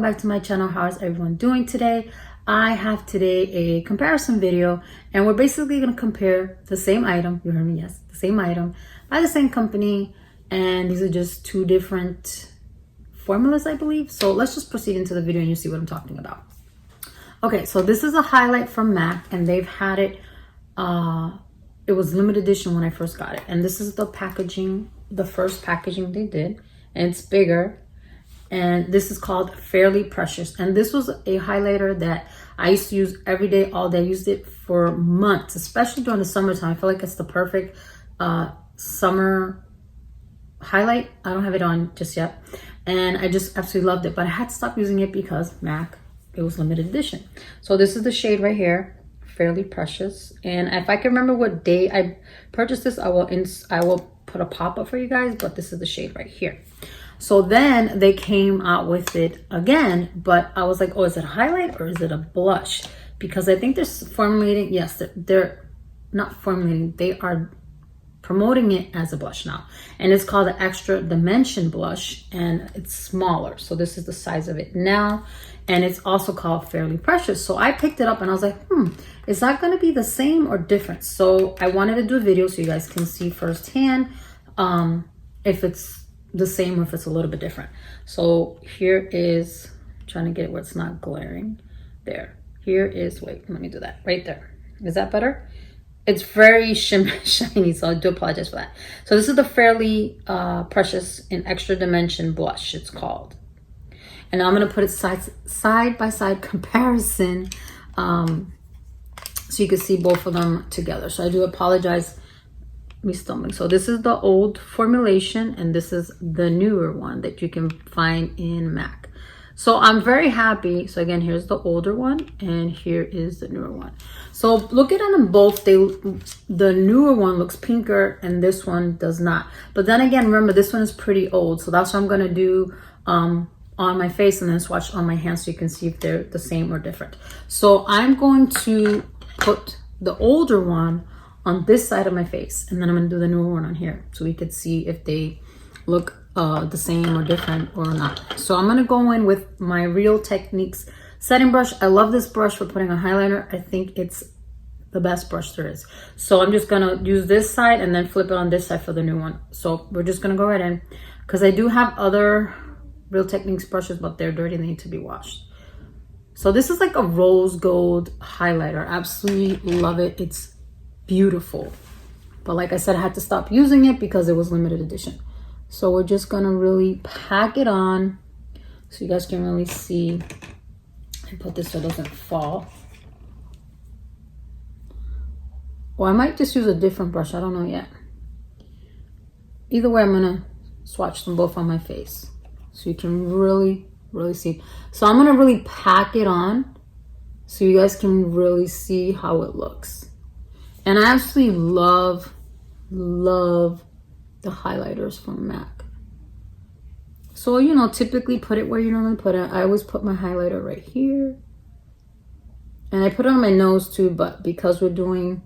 back to my channel. How is everyone doing today? I have today a comparison video, and we're basically going to compare the same item. You heard me, yes, the same item by the same company, and these are just two different formulas, I believe. So let's just proceed into the video and you see what I'm talking about. Okay, so this is a highlight from MAC, and they've had it, it was limited edition when I first got it, and this is the packaging, the first packaging they did, and it's bigger. And this is called Fairly Precious, and this was a highlighter that I used to use every day, all day. I used it for months, especially during the summertime. I feel like it's the perfect summer highlight. I don't have it on just yet, and I just absolutely loved it, but I had to stop using it because MAC, it was limited edition. So this is the shade right here, Fairly Precious, and if I can remember what day I purchased this, I will put a pop-up for you guys, but this is the shade right here. So then they came out with it again, but I was like, oh, is it a highlight or is it a blush? Because I think they're formulating, yes, they're not formulating, they are promoting it as a blush now. And it's called the Extra Dimension Blush, and it's smaller. So this is the size of it now. And it's also called Fairly Precious. So I picked it up and I was like, is that gonna be the same or different? So I wanted to do a video so you guys can see firsthand if it's the same or if it's a little bit different. So here is, I'm trying to get it where it's not glaring. There, here is, wait, let me do that right there. Is that better? It's very shiny, so I do apologize for that. So this is the Fairly Precious in Extra Dimension Blush, it's called. And I'm gonna put it side by side comparison so you can see both of them together. So I do apologize, me stumbling. So this is the old formulation, and this is the newer one that you can find in MAC. So I'm very happy. So again, here's the older one, and here is the newer one. So looking at them both, the newer one looks pinker and this one does not. But then again, remember, this one is pretty old, so that's what I'm gonna do on my face and then swatch on my hands so you can see if they're the same or different. So I'm going to put the older one on this side of my face, and then I'm gonna do the newer one on here so we could see if they look the same or different or not. So I'm gonna go in with my Real Techniques setting brush. I love this brush for putting a highlighter. I think it's the best brush there is. So I'm just gonna use this side and then flip it on this side for the new one. So we're just gonna go right in, because I do have other Real Techniques brushes, but they're dirty, they need to be washed. So this is like a rose gold highlighter. Absolutely love it. It's beautiful, but like I said, I had to stop using it because it was limited edition. So we're just gonna really pack it on so you guys can really see, and put this so it doesn't fall. Or I might just use a different brush, I don't know yet. Either way, I'm gonna swatch them both on my face so you can really see. So I'm gonna really pack it on so you guys can really see how it looks. And I absolutely love the highlighters from MAC. So, you know, typically put it where you normally put it. I always put my highlighter right here. And I put it on my nose too, but because we're doing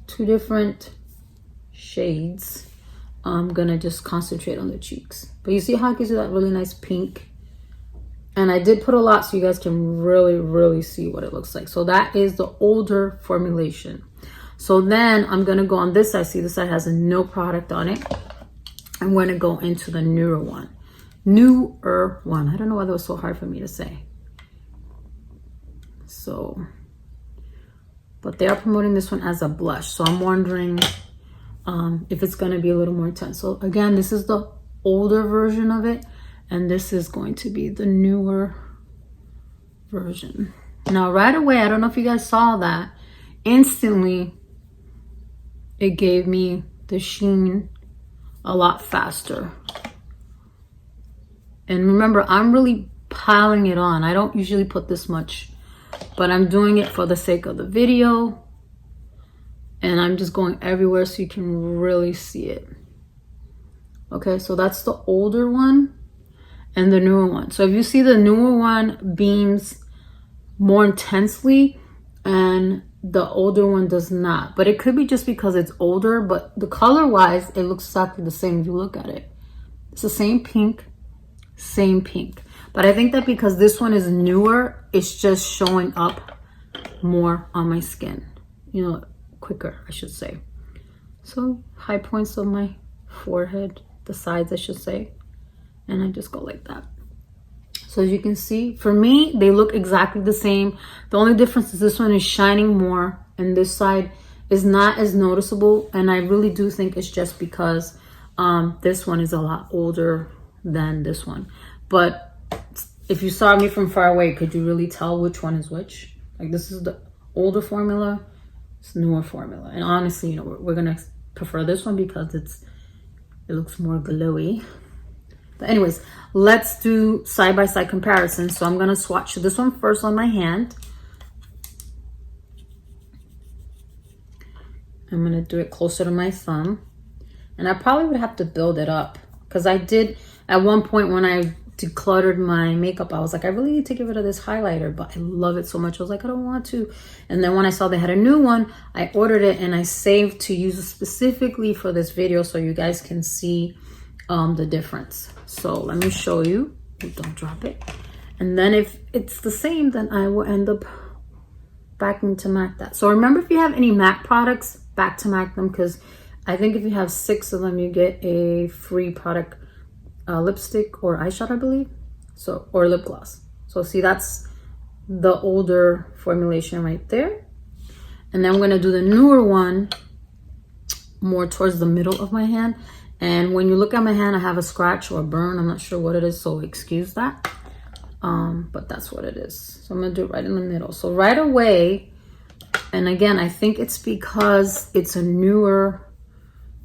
two different shades, I'm gonna just concentrate on the cheeks. But you see how it gives you that really nice pink? And I did put a lot so you guys can really see what it looks like. So that is the older formulation. So then I'm gonna go on this side. See, this side has no product on it. I'm gonna go into the newer one. I don't know why that was so hard for me to say. So, but they are promoting this one as a blush. So I'm wondering if it's gonna be a little more intense. So again, this is the older version of it, and this is going to be the newer version. Now, right away, I don't know if you guys saw that, instantly, it gave me the sheen a lot faster. And remember, I'm really piling it on. I don't usually put this much, but I'm doing it for the sake of the video. And I'm just going everywhere so you can really see it. Okay, so that's the older one and the newer one. So if you see, the newer one beams more intensely and the older one does not, but it could be just because it's older, but the color wise it looks exactly the same if you look at it. It's the same pink, But I think that because this one is newer, it's just showing up more on my skin, you know, quicker, I should say. So high points of my forehead, the sides, I should say, and I just go like that. So as you can see, for me, they look exactly the same. The only difference is this one is shining more and this side is not as noticeable. And I really do think it's just because this one is a lot older than this one. But if you saw me from far away, could you really tell which one is which? Like, this is the older formula, it's newer formula. And honestly, you know, we're gonna prefer this one because it looks more glowy. But anyways, let's do side-by-side comparison. So I'm gonna swatch this one first on my hand. I'm gonna do it closer to my thumb. And I probably would have to build it up because I did at one point when I decluttered my makeup, I was like, I really need to get rid of this highlighter, but I love it so much. I was like, I don't want to. And then when I saw they had a new one, I ordered it and I saved to use it specifically for this video so you guys can see the difference. So let me show you. Don't drop it. And then if it's the same, then I will end up backing to MAC that. So remember, if you have any MAC products, back to MAC them, because I think if you have 6 of them, you get a free product, lipstick or eyeshadow, I believe. So, or lip gloss. So see, that's the older formulation right there. And then I'm gonna do the newer one more towards the middle of my hand. And when you look at my hand, I have a scratch or a burn. I'm not sure what it is, so excuse that. But that's what it is. So I'm gonna do it right in the middle. So right away, and again, I think it's because it's a newer,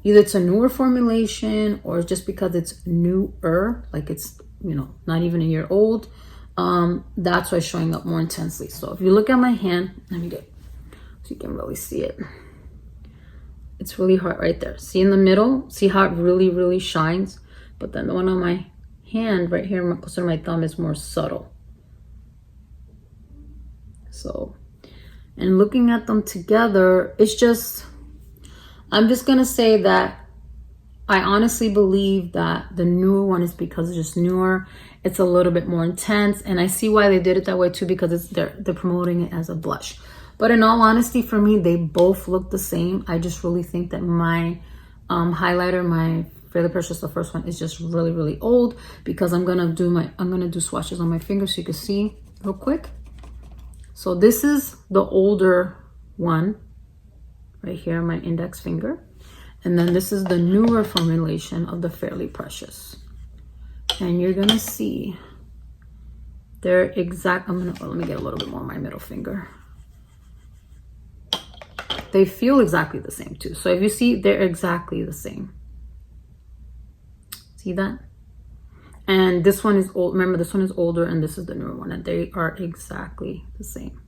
either it's a newer formulation or just because it's newer, like it's, you know, not even a year old. That's why it's showing up more intensely. So if you look at my hand, let me get, so you can really see it. It's really hot right there. See in the middle? See how it really, really shines? But then the one on my hand right here, closer to my thumb, is more subtle. So, and looking at them together, it's just, I'm just gonna say that I honestly believe that the newer one is because it's just newer. It's a little bit more intense, and I see why they did it that way too, because it's they're promoting it as a blush. But in all honesty, for me, they both look the same. I just really think that my highlighter, my Fairly Precious, the first one, is just really, really old, because I'm gonna do swatches on my fingers so you can see real quick. So this is the older one right here, my index finger. And then this is the newer formulation of the Fairly Precious. And you're gonna see they're exact. Let me get a little bit more on my middle finger. They feel exactly the same too. So if you see, they're exactly the same. See that? And this one is old. Remember, this one is older and this is the newer one, and they are exactly the same.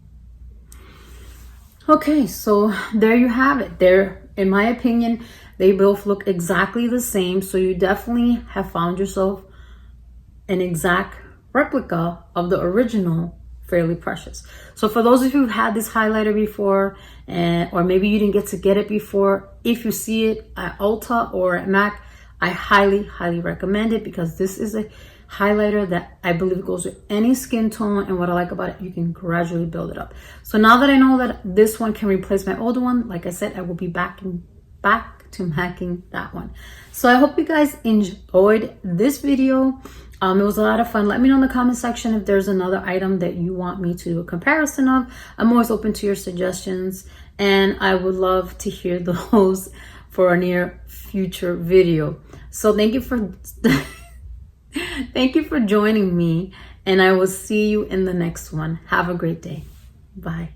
Okay, so there you have it. There, in my opinion, they both look exactly the same. So you definitely have found yourself an exact replica of the original Fairly Precious. So for those of you who've had this highlighter before, or maybe you didn't get to get it before, if you see it at Ulta or at MAC, I highly, highly recommend it, because this is a highlighter that I believe goes with any skin tone. And what I like about it, you can gradually build it up. So now that I know that this one can replace my older one, like I said, I will be back to MACing that one. So I hope you guys enjoyed this video. It was a lot of fun. Let me know in the comment section if there's another item that you want me to do a comparison of. I'm always open to your suggestions, and I would love to hear those for a near future video. So thank you for thank you for joining me, and I will see you in the next one. Have a great day. Bye.